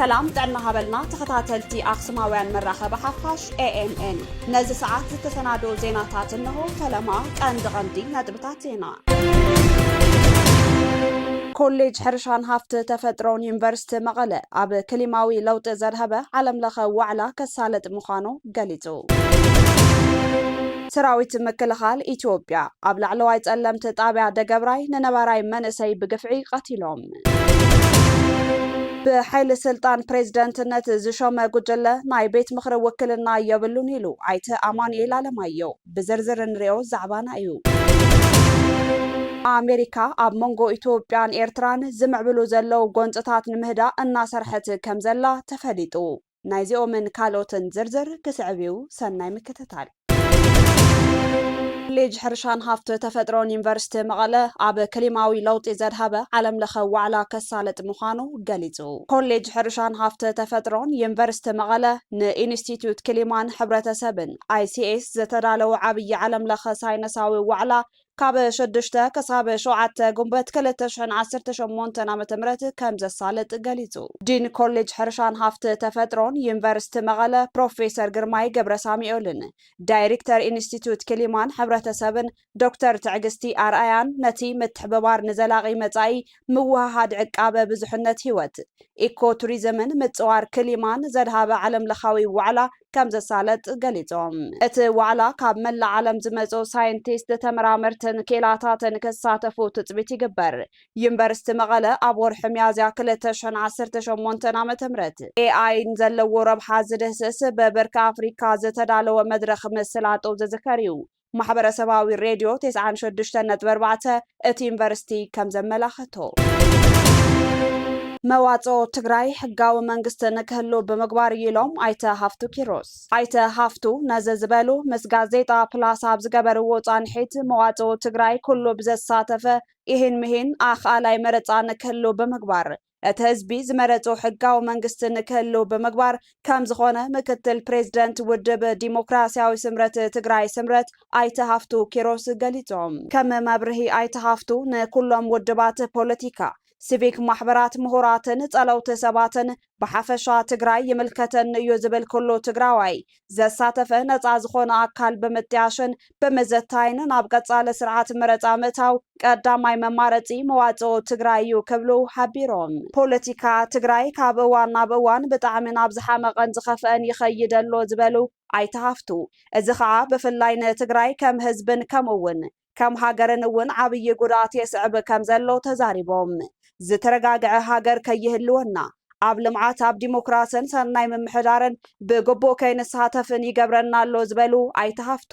سلام دعنا هبلنا تخطاتلتي أقسماويان مرخبة حفاش AMN نزي ساعات تسنادو زيناتات إنه فلما غندي ندبتاتينا كوليج حرشان هافت تفترون يونيفرسيتي مقالة أب كلماوي لوط زرهبة علم لخا وعلا كسالة مخانو قليتو سراويت مكلخال إثيوبيا أب لعلواي تألم تتابع دقبراي ننباراي منسي بقفعي قتلهم بحيل سلطان بريزيدنتنت زشوم قجلة ناي بيت مخر وكلنا يبلو نيلو عيت أمانيل علمايو بزرزر نريو زعبانا أيو أمريكا أب مونغو إثيوبيان إيرتران زمعبلو زلو قنطتات نمهدا الناصرحت كمزلا تفليتو نايزيو من كالوتن زرزر كسعبيو سناي مكتتال كوليج حرشان هافت تفترون يونيفرسيتي مقالة أب كلماوي لوط زرهبة علم لخا وعلا كسالة مخانو قليتو كوليج حرشان هافت تفترون يونيفرسيتي مقالة إنستيتوت كلمان حبرة سبن ICS زتدالو عبي علم لخا ساينساوي وعلا كاب شدشتا كساب شوعت قنبت كلتشن عسرت شمونتنا متمرت كمز السالت قليتو دين كوليج حرشان هافت تفترون يونيفرسيتي مقالة بروفيسور قرماي قبرسامي أولن دايركتور إنستيتوت كلمان حبرة سبن دكتور تعقستي أرأيان نتي متحببار نزلاغي متاي موهاد عقابة بزحنة هيوت إيكو توريزمن متوار كلمان زدهاب علم لخاوي وعلا كمز السالت قليتهم ات وعلا كاب ملا علم زمزو ساينتيست تمرامرتن كيلاتاتن كساتفو تطبيتي قبر يونيفرسيتي مقالة أبور حميازيا كلتشن عسرت شمونتنا متمرت AI نزلو ربحا زدهسس ببركة أفريكا زتدالو مدرخ مسلاتو زذكريو محبرة سباوي الراديو 96.4 ات يونيفرسيتي كم زملاختو مواطو تግራይ ሕጋዊ መንግስቲ ንክህሉ ብምግባር ኢሎም ኣይተ ሃፍቱ ኪሮስ ኣይተ ሃፍቱ ነዘዝበሉ ምስ ጋዜጣ ፕላስ ኣብ ዝገበርዎ ጻንሒት መዋጾ ትግራይ ኩሉ ብዘሳተፈ ይህን ኣኻላይ መረፃ ንክህሉ ብምግባር እቲ ህዝቢ ዝመረፆ ሕጋዊ መንግስቲ ንክህሉ ብምግባር ከም ዝኾነ ምክትል ፕሬዝደንት ውድብ ዲሞክራሲያዊ ስምረት ትግራይ ስምረት ኣይተ ሃፍቱ ኪሮስ ገሊፆም ከም መብርሂ ኣይተ ሃፍቱ ንኩሎም ውድባት ፖለቲካ ሲቪክ ማሕበራት ምሁራትን ጸለውቲ ሰባትን በሐፈሻ ትግራይ ይምልከተን እዩ ዝብል ኩሉ ትግራዋይ ዘሳተፈ ነፃ ዝኾነ ኣካል ብምጥያሽን ብምዘታይን ናብ ቀጻለ ስርዓት መረፃ ምእታው ቀዳማይ መማረፂ መዋጽኦ ትግራይ እዩ ክብሉ ሓቢሮም ፖለቲካ ትግራይ ካብ እዋን ናብ እዋን ብጣዕሚ ናብ ዝሓመቐን ዝኸፍአን ይኸይደሎ ዝበሉ ኣይተሃፍቱ እዚ ከዓ ብፍላይ ንትግራይ ከም ህዝብን ከምኡውን ከም ሃገርን እውን ዓብይ ጉድኣት የስዕብ ከም ዘሎ ተዛሪቦም ዝተረጋግዐ ሃገር ከይህልወና ኣብ ልምዓት ኣብ ዲሞክራሲን ሰናይ ምምሕዳርን ብግቦ ከይንሳተፍን ይገብረና ኣሎ ዝበሉ ኣይተሃፍቱ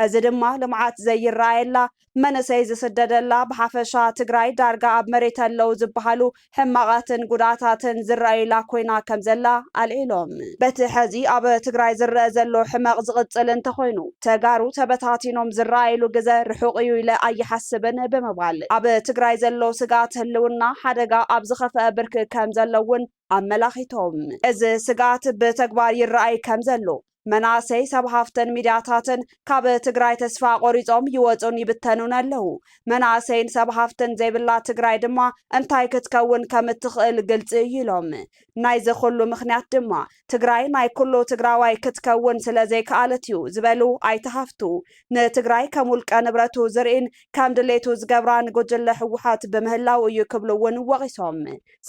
እዚ ድማ ልምዓት ዘይረኣየላ መንሰይ ዝስደደላ ብሓፈሻ ትግራይ ዳርጋ ኣብ መሬት ኣለው ዝበሃሉ ሕማቃትን ጉድኣታትን ዝረኣዩላ ኮይና ከም ዘላ ኣልዒሎም በቲ ሕዚ ኣብ ትግራይ ዝረአ ዘሎ ሕማቅ ዝቕፅል እንተኮይኑ ተጋሩ ተበታቲኖም ዝረኣዩሉ ግዜ ርሑቕ እዩ ኢለ ኣይሓስብን ብምባል ኣብ ትግራይ ዘሎ ስጋት ህልውና ሓደጋ ኣብ ዝኸፍአ ብርኪ ከም ዘለውን ኣመላኺቶም እዚ ስጋት ብተግባር ይረኣይ ከም ዘሎ መናሰይ ሰብ ሃፍተን ሚድያታትን ካብ ትግራይ ተስፋ ቆሪጾም ይወጹን ይብተኑን ኣለዉ መናሰይን ሰብ ሃፍተን ዘይብላ ትግራይ ድማ እንታይ ክትከውን ከም እትኽእል ግልጽ ኢሎም ናይ ዝኹሉ ምኽንያት ድማ ትግራይ ናይ ኩሉ ትግራዋይ ክትከውን ስለ ዘይከኣለት እዩ ዝበሉ ኣይተሃፍቱ ንትግራይ ከም ውልቀ ንብረቱ ዝርኢን ከም ድሌቱ ዝገብራን ጉጅለ ሕወሓት ብምህላው እዩ ክብሉ እውን ወቒሶም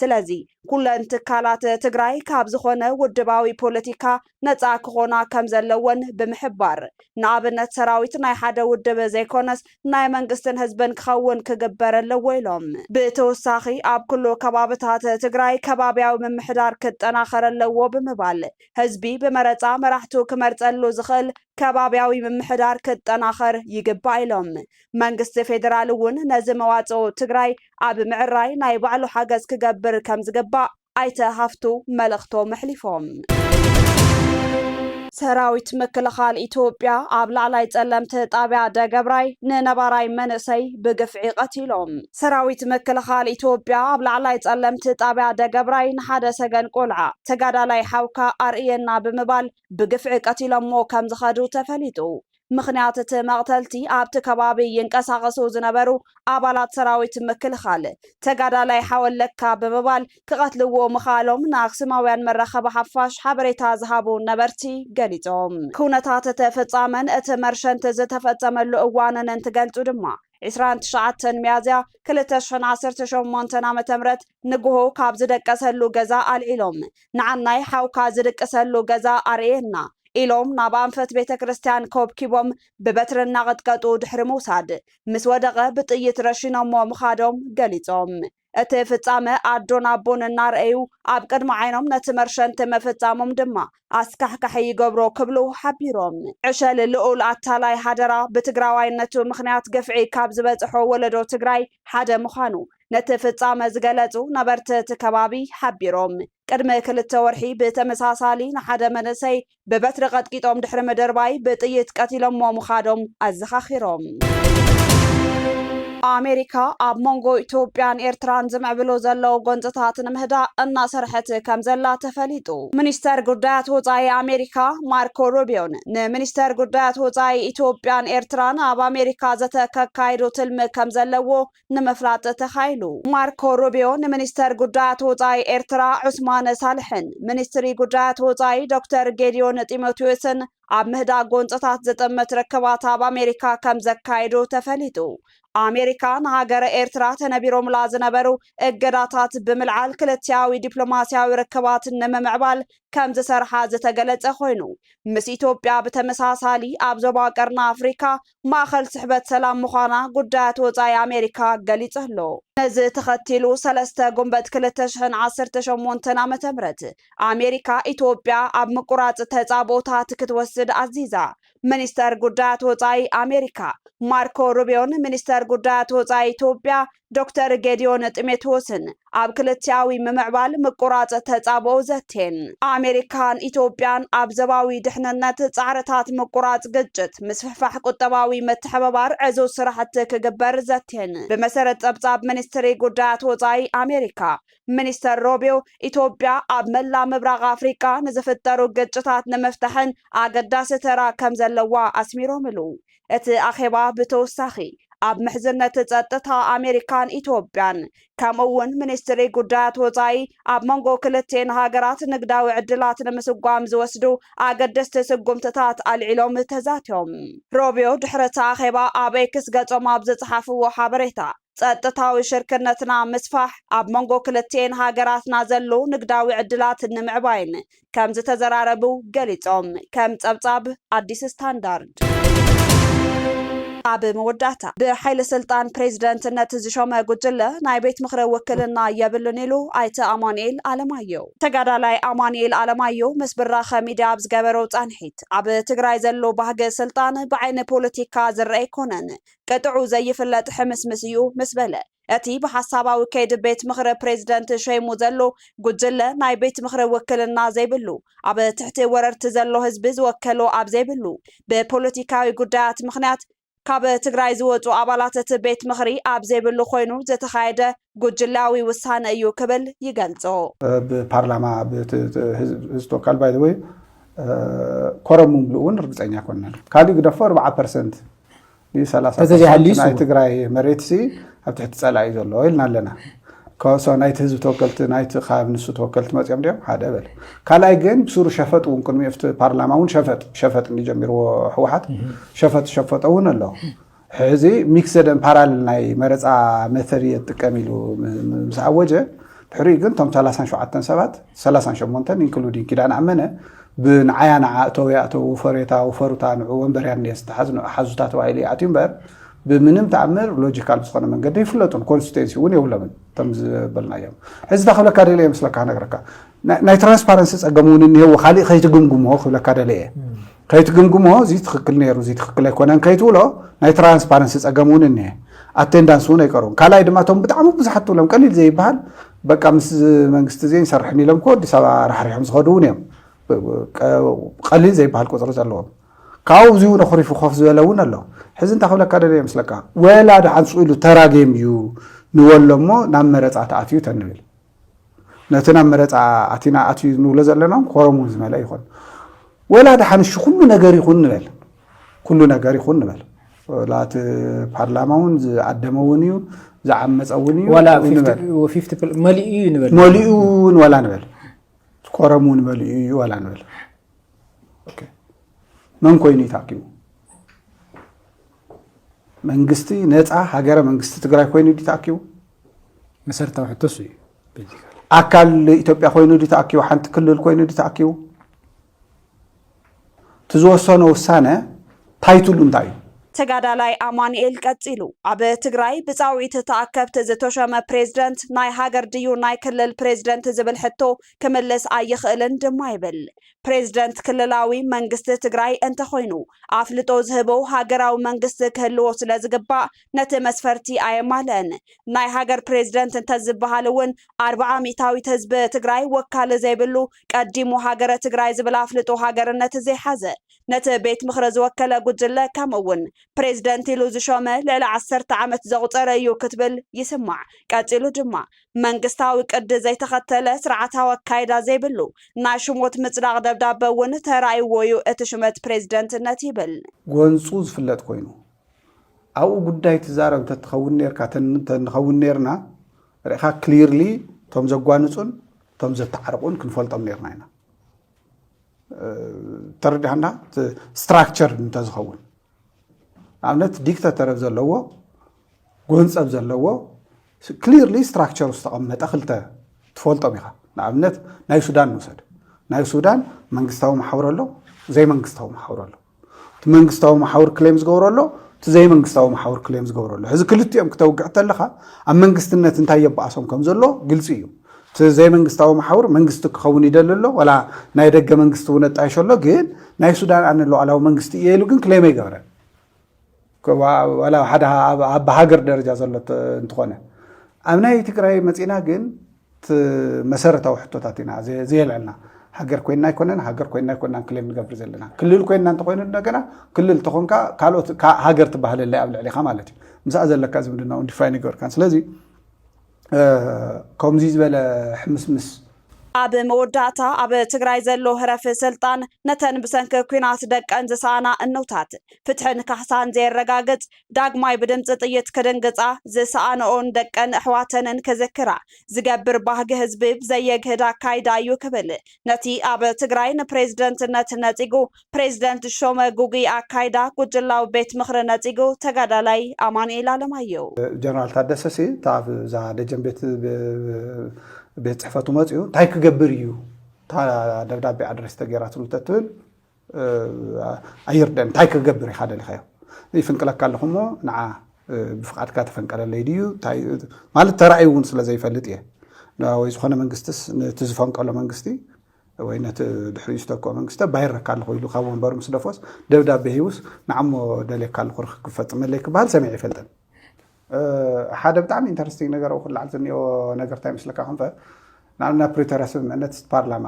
ስለዚ ኩለን ትካላት ትግራይ ካብ ዝኾነ ውድባዊ ፖለቲካ ነፃ ክኾና ከም ዘለወን ብምሕባር ንኣብነት ሰራዊት ናይ ሓደ ውድብ ዘይኮነስ ናይ መንግስትን ህዝብን ክኸውን ክግበር ኣለዎ ኢሎም ብተወሳኺ ኣብ ኩሉ ከባቢታት ትግራይ ከባቢያዊ ምምሕዳር ክጠናኸር ኣለዎ ብምባል ህዝቢ ብመረፃ መራሕቱ ክመርፀሉ ዝኽእል ከባቢያዊ ምምሕዳር ክጠናኸር ይግባእ ኢሎም መንግስቲ ፌደራል እውን ነዚ መዋፅኦ ትግራይ ኣብ ምዕራይ ናይ ባዕሉ ሓገዝ ክገብር ከም ዝግባእ ኣይተ ሃፍቱ መልእኽቶም ኣሕሊፎም ሰራዊት ምክልኻል ኢትዮጵያ ኣብ ላዕላይ ጸለምቲ ጣብያ ደገብራይ ንነባራይ መንእሰይ ብግፍዒ ቀቲሎም ሰራዊት ምክልኻል ኢትዮጵያ ኣብ ላዕላይ ጸለምቲ ጣብያ ደገብራይ ንሓደ ሰገን ቆልዓ ተጋዳላይ ሓውካ ኣርእየና ብምባል ብግፍዒ ቀቲሎሞ ከም ዝኸዱ ተፈሊጡ ምኽንያት እቲ መቕተልቲ ኣብቲ ከባቢ ይንቀሳቐሱ ዝነበሩ ኣባላት ሰራዊት ምክልኻል ተጋዳላይ ሓወለካ ብምባል ክቐትልዎ ምኻሎም ንኣክሱማውያን መራኸቢ ሓፋሽ ሓበሬታ ዝሃቡ ነበርቲ ገሊጾም ኩነታት ተፈጻመን እቲ መርሸንት ዝተፈጸመሉ እዋንን እንትገልጹ ድማ 29 ሚያዝያ 2018 ዓ.ም ንግሆ ካብ ዝደቀሰሉ ገዛ አልዒሎም ንዓናይ ሓውካ ዝድቅሰሉ ገዛ አርኤና ኢሎም ናብ አንፈት ቤተ ክርስቲያን ኮብኪቦም ብበትርና ቀጥቀጡ ድሕሪ ምውሳድ ምስ ወደቀ ብጥይት ረሽኖሞ ምኻዶም ገሊጾም እቲ ፍጻመ ኣዶን ኣቦን እናርአዩ ኣብ ቅድሚ ዓይኖም ነቲ መርሸንት መፈጻሞም ድማ ኣስካሕካሕ ይገብሮ ክብሉ ሓቢሮም ዕሸል ልዑል ኣታላይ ሃደራ ብትግራዋይነቱ ምኽንያት ገፍዒ ካብ ዝበጽሖ ወለዶ ትግራይ ሓደ ምዃኑ ነቲ ፍጻመ ዝገለጹ ነበርቲ እቲ ከባቢ ሓቢሮም ቅድሚ 2 ወርሒ ብተመሳሳሊ ንሓደ መንእሰይ ብበትሪ ቀጥቂጦም ድሕሪ መደርባይ ብጥይት ቀቲሎሞ ምኻዶም ኣዘኻኺሮም ኣሜሪካ ኣብ ሞንጎ ኢትዮጵያን ኤርትራን ዝምዕብሎ ዘለው ጎንፅታት ንምህዳእ እናሰርሐት ከም ዘላ ተፈሊጡ ሚኒስተር ጉዳያት ወፃኢ ኣሜሪካ ማርኮ ሩቢዮን ንሚኒስተር ጉዳያት ወፃኢ ኢትዮጵያን ኤርትራን ኣብ ኣሜሪካ ዘተካይዶ ትልሚ ከም ዘለዎ ንምፍላጥ ተኻይሉ ማርኮ ሩቢዮ ንሚኒስተር ጉዳያት ወፃኢ ኤርትራ ዑስማን ሳልሕን ሚኒስትሪ ጉዳያት ወፃኢ ዶክተር ጌዲዮን ጢሞቴዎስን ኣብ ምህዳእ ጎንፅታት ዝጥምት ርክባት ኣብ ኣሜሪካ ከም ዘካይዱ ተፈሊጡ ኣሜሪካ ንሃገረ ኤርትራ ተነቢሮምላ ዝነበሩ እገዳታት ብምልዓል ክልትያዊ ዲፕሎማሲያዊ ርክባት ንምምዕባል ከም ዝሰርሓ ዝተገለጸ ኮይኑ ምስ ኢትዮጵያ ብተመሳሳሊ ኣብ ዞባ ቀርና ኣፍሪካ ማእኸል ስሕበት ሰላም ምዃና ጉዳያት ወፃኢ ኣሜሪካ ገሊጹ ኣሎ ነዚ ተኸቲሉ 3 ጉንበት 2018 ዓ.ም ኣሜሪካ ኢትዮጵያ ኣብ ምቁራጽ ተጻቦታት ክትወስድ ኣዚዛ ሚኒስተር ጉዳያት ወፃኢ ኣሜሪካ ማርኮ ሩቢዮን ሚኒስተር ጉዳያት ወፃኢ ኢትዮጵያ ዶክተር ጌዲዮን ጢሞቴዎስን ኣብ ክልትያዊ ምምዕባል ምቁራጽ ተጻቦ ዘቴን ኣሜሪካን ኢትዮጵያን ኣብ ዘባዊ ድሕንነት ጻዕርታት ምቁራጽ ግጭት ምስፍሕፋሕ ቁጠባዊ መተሓባባር ዕዙዝ ስራሕቲ ክግበር ዘቴን ብመሰረት ጸብጻብ ሚኒስትሪ ጉዳያት ወፃኢ ኣሜሪካ ሚኒስተር ሩቢዮ ኢትዮጵያ ኣብ መላ ምብራቕ ኣፍሪካ ንዝፍጠሩ ግጭታት ንምፍታሕን ኣገዳሲ ተራ ከም ዘለዋ ኣስሚሮምሉ እቲ ኣኼባ ብተወሳኺ ኣብ ምሕዝነት ጸጥታ ኣሜሪካን ኢትዮጵያን ከምኡውን ሚኒስትሪ ጉዳያት ወፃኢ ኣብ መንጎ ክልቴን ሃገራት ንግዳዊ ዕድላት ንምስጓም ዝወስዱ ኣገደስቲ ስጉምትታት ኣልዒሎም ተዛትዮም ሩቢዮ ድሕሪ እቲ ኣኼባ ኣብ ኤክስ ገጾም ኣብ ዝጸሓፍዎ ሓበሬታ ጸጥታዊ ሽርክነትና ምስፋሕ ኣብ መንጎ ክልቴን ሃገራትና ዘሎ ንግዳዊ ዕድላት ንምዕባይን ከም ዝተዘራረቡ ገሊጾም ከም ጸብጻብ ኣዲስ ስታንዳርድ ኣብ መወዳእታ ብሓይሊ ስልጣን ፕሬዝደንትነት ዝሾመ ጉጅለ ናይ ቤት ምክሪ ውክልና የብሉን ኢሉ ኣይተ ኣማኑኤል ኣለማየሁ ተጋዳላይ ኣማኑኤል ኣለማየሁ ምስ ብራኸ ሚድያ ኣብ ዝገበሮ ጻንሒት ኣብ ትግራይ ዘሎ ባህጊ ስልጣን ብዓይኒ ፖለቲካ ዝረአ ይኮነን ቅጥዑ ዘይፍለጥ ሕምስምስ እዩ ምስ በለ እቲ ብሓሳባዊ ከይዲ ቤት ምክሪ ፕሬዝደንት ሸይሙ ዘሎ ጉጅለ ናይ ቤት ምክሪ ውክልና ዘይብሉ ኣብ ትሕቲ ወረርቲ ዘሎ ህዝቢ ዝወከሎ ኣብ ዘይብሉ ብፖለቲካዊ ጉዳያት ምክንያት ካብ ትግራይ ዝወጹ ኣባላት እቲ ቤት ምክሪ ኣብ ዘይብሉ ኮይኑ ዝተኻየደ ጉጅላዊ ውሳነ እዩ ክብል ይገልጾ ብፓርላማ ዝተወከል ባይ ዘ ወይ ኮረም ምሉኡን ርግጸኛ ኮነን ካሊ ግደፎ 4% ሊ30 ናይ ትግራይ መሬት ሲ ኣብ ትሕቲ ጸላኢ ዘሎ ኢልና ኣለና كوسو نايت هزب توكلت نايت خاب نسو توكلت ما تيام ديم هذا بل كلا يجن بصور شفت وممكن يفت برلمان شفت اللي جميرو حوحات شفت أون الله هذي ميكسدن بارال ناي مرزع مثرية تكملو مسعوجة بحريقن تم 3 شو مونتن including كده أنا عمنا بنعيان عطويات وفريتا وفروتا ومبريان يستحزن حزوتات وعيلي عتيمبر بمنم تعمر لوجيكال بسخنا من قد يفلتون كونستيتي وني ولا من تمز بلنا يوم حز دخل كاريلي مثلك انا غركا ناي ترانسبارنسي صقمون اني هو خالي خيت غمغمو خبل كاريلي خيت غمغمو زي تخكل نيرو زي تخكل يكونن كيتولو ناي ترانسبارنسي صقمون اني اتندانس ونه يقرون كالاي دماتهم بتعمو بزحتو لهم قليل زي بحال بقى مس منغست زين سرحني لهم كود سبا رحريهم زخدونيم قليل زي بحال قطر زلهم كاو زيو نخري في خوف زلون الله حزن تاخذ لك هذا مسلكا ولا عن سؤال تراجم يو نولمو نمرت عتاتيو تنبل نتنا مرت عتينا عتيو نول زلنا خرمون زملا يكون ولا ده حنش كل نجار يكون نبل كل نجار يخون نبل لا برلمانون عدمونيو زعمصونيو ولا 50 مليون نبل مليون ولا نبل كورمون مليون ولا نبل اوكي من كويني تاكيو منغستي نصا هاجر منغست تግራይ ኮይኑ ዲታኪው መሰረታው ሕቶስ እዩ አካል ኢትዮጵያ ኮይኑ ዲታኪው ሓንቲ ክልል ኮይኑ ዲታኪው ትዝወሰነ ውሳነ ታይቱሉ እንታይ ተጋዳላይ አማኑኤል ቀጽሉ አበ ትግራይ ብጻውዒት ተአከብት ዝተሸመ ፕሬዝዳንት ናይ ሃገር ድዩ ናይ ክልል ፕሬዝዳንት ዝብል ሕቶ ከመለስ አይኽእልን ድማ ይብል ፕሬዝዳንት ክልላዊ መንግስት ትግራይ እንተ ኮይኑ አፍልጦ ዝህቦ ሃገራዊ መንግስት ክህልዎ ስለ ዝግባእ ነቲ መስፈርቲ አየማለን ናይ ሃገር ፕሬዝዳንት እንተ ዝበሃልውን 40 ሚታዊት ህዝቢ ትግራይ ወካል ዘይብሉ ቀዲሙ ሃገረ ትግራይ ዝብል አፍልጦ ሃገርነት ዘይሓዘ ነቲ ቤት ምኽሪ ዝወከለ ጉጅለ ከምውን ፕሬዝዳንት ኢሉ ዝሾመ ለለ 10 ዓመት ዘቁፀረ እዩ ክትብል ይስማዕ ቀጽሉ ድማ መንግስታዊ ቅዲ ዘይተኸተለ ስርዓታዊ አካይዳ ዘይብሉ ናይ ሽሞት ምጽዳቅ ደብዳቤ እውን ተራእይዎ እዩ እቲ ሽመት ፕሬዝዳንትነት ይብል ጎንጹ ዝፍለጥ ኮይኑ አው ጉዳይ ትዛረብ ተትኸውን ነርካ ተንኸውን ነርና ርኢኻ ክሊርሊ ቶም ዘጓንጹን ቶም ዘተዓርቁን ክንፈልጦም ነርና ኢና ተረዳህና ስትራክቸር እንተዝኸውን አምነት ዲክታተር ዘለዎ ጎንጸብ ዘለዎ ክሊርሊ ስትራክቸር ዝተቀመጠ ክልተ ትፈልጦም ኢኻ ንኣብነት ናይ ሱዳን ንውሰድ ናይ ሱዳን መንግስታዊ ማሕበር ኣሎ ዘይ መንግስታዊ ማሕበር ኣሎ እቲ መንግስታዊ ማሕበር ክሌም ዝገብሮ ኣሎ እቲ ዘይ መንግስታዊ ማሕበር ክሌም ዝገብሮ ኣሎ ሕዚ ክልቲኦም ክተውግዕ ተለኻ ኣብ መንግስትነት እንታይ የባኣሶም ከም ዘሎ ግልጽ እዩ እቲ ዘይ መንግስታዊ ማሕበር መንግስቲ ክኸውን ይደሊ ኣሎ ወላ ናይ ደገ መንግስቲ እውን ኣጣይሾ ኣሎ ግን ናይ ሱዳን ኣነ ሉዓላዊ መንግስቲ እየ ኢሉ ግን ክሌም ኣይገበረን ወላ ሓደ ኣብ ሃገር ደረጃ ዘሎ እንትኾነ ኣብ ናይ ትግራይ መፂና ግን መሰረታዊ ሕቶታት ኢና ዘየልዕልና ሃገር ኮይና ኣይኮነን ሃገር ኮይና ኣይኮነን ክሌም ንገብር ዘለና ክልል ኮይና እንተ ኮይኑ እንደገና ክልል ተኾንካ ካልኦት ሃገር ትባሃለለ ኣብ ልዕሊኻ ማለት እዩ ምሳእ ዘለካ ዝምድናው ዲፋይን ይገበርካን ስለዚ ከምዚ ዝበለ ሕምስምስ አብ መወዳእታ አብ ትግራይ ዘሎ ህረፍ ስልጣን ነተን ብሰንኪ ኩናት ደቀን ዝሳና እንውታት ፍትሕን ካሕሳን ዘየረጋግጽ ዳግማይ ብድምፂ ጥይት ክድንግጻ ዝሰኣንኦን ደቀን ኣሕዋተንን ክዝክራ ዝገብር ባህጊ ህዝቢ ዘየግህድ አካይዳ እዩ ክብል ነቲ አብ ትግራይ ንፕሬዝደንትነት ነጺጉ ፕሬዝደንት ሾመ ጉጊ አካይዳ ጉጅላዊ ቤት ምኽሪ ነጺጉ ተጋዳላይ አማኑኤል አለማየሁ ጀነራል ታደሰ ሲ ታብ ዛ ደጀን ቤት ጽሕፈቱ መጽኡ እንታይ ክገብር እዩ ታ ደብዳቤ ኣድረስ ተገይራትሉ ተትብል ኣይርደን እንታይ ክገብር ኢኻ ደሊኻዮ ይፍንቅለካ ኣለኹሞ ንዓ ብፍቃድካ ተፈንቀለለይ ድዩ ማለት ተራእዩ እውን ስለ ዘይፈልጥ እየ ወይ ዝኾነ መንግስትስ ነቲ ዝፈንቀሎ መንግስቲ ወይ ነቲ ድሕሪኡ ዝተክኦ መንግስቲ ባይረካ ኣለኹ ኢሉ ካብ ወንበሩ ምስ ደፎስ ደብዳቤ ሂውስ ንዓሞ ደልየካ ኣለኹ ክፈፅመለይ ክበሃል ሰሚዕ ይፈልጥን ሓደ ብጣዕሚ ኢንተረስቲንግ ነገር ኣብ ክልዓል ዝኒኦ ነገር እንታይ ምስለካ ክንፈ ንኣብና ፕሪቶሪያ ስምምዕነት ፓርላማ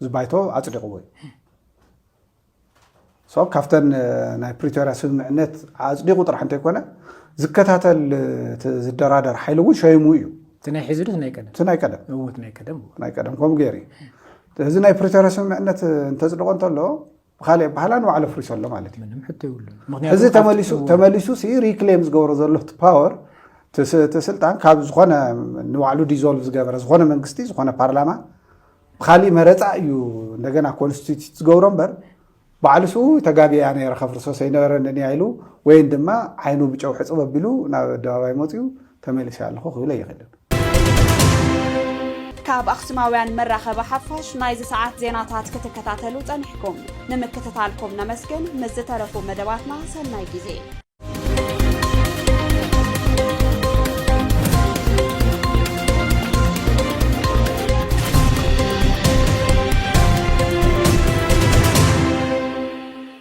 ዝባይቶ ኣፅዲቕዎ እዩ ሶ ካብተን ናይ ፕሪቶሪያ ስምምዕነት ኣፅዲቑ ጥራሕ እንተይኮነ ዝከታተል ዝደራደር ሓይሊ እውን ሸይሙ እዩ እቲ ናይ ሕዚ ናይ ቀደም እቲ ናይ ቀደም እውት ናይ ቀደም ከምኡ ገይሩ እዩ እዚ ናይ ፕሪቶሪያ ስምምዕነት እንተፅድቆ እንተሎ ብኻልእ ባህላን ዋዕለ ፍሪሶ ኣሎ ማለት እዩ ምንም ሕቶ ይብሉ እዚ ተመሊሱ ሲ ሪክሌም ዝገብሮ ዘሎ ፓወር ተስልጣን ካብ ዝኾነ ንዋዕሉ ዲዞልቭ ዝገበረ ዝኾነ መንግስቲ ዝኾነ ፓርላማ ብኻልእ መረፃ እዩ እንደገና ኮንስቲቱሽን ዝገብሮ እምበር ባዕልሱ ተጋቢያ ነይረ ከፍርሶ ሰይነበረኒ ኢሉ ወይ ድማ ዓይኑ ብጨው ሕፅብ ኣቢሉ ናብ ኣደባባይ መፅኡ ተመሊሱ ኣለኹ ክብል ኣይኽእልን ካብ ኣኽሱማውያን መራኸቢ ሓፋሽ ናይዚ ሰዓት ዜናታት ክትከታተሉ ፀኒሕኩም ንምክትታልኩም ነመስገን ምስ ዝተረፉ መደባትና ሰናይ ግዜ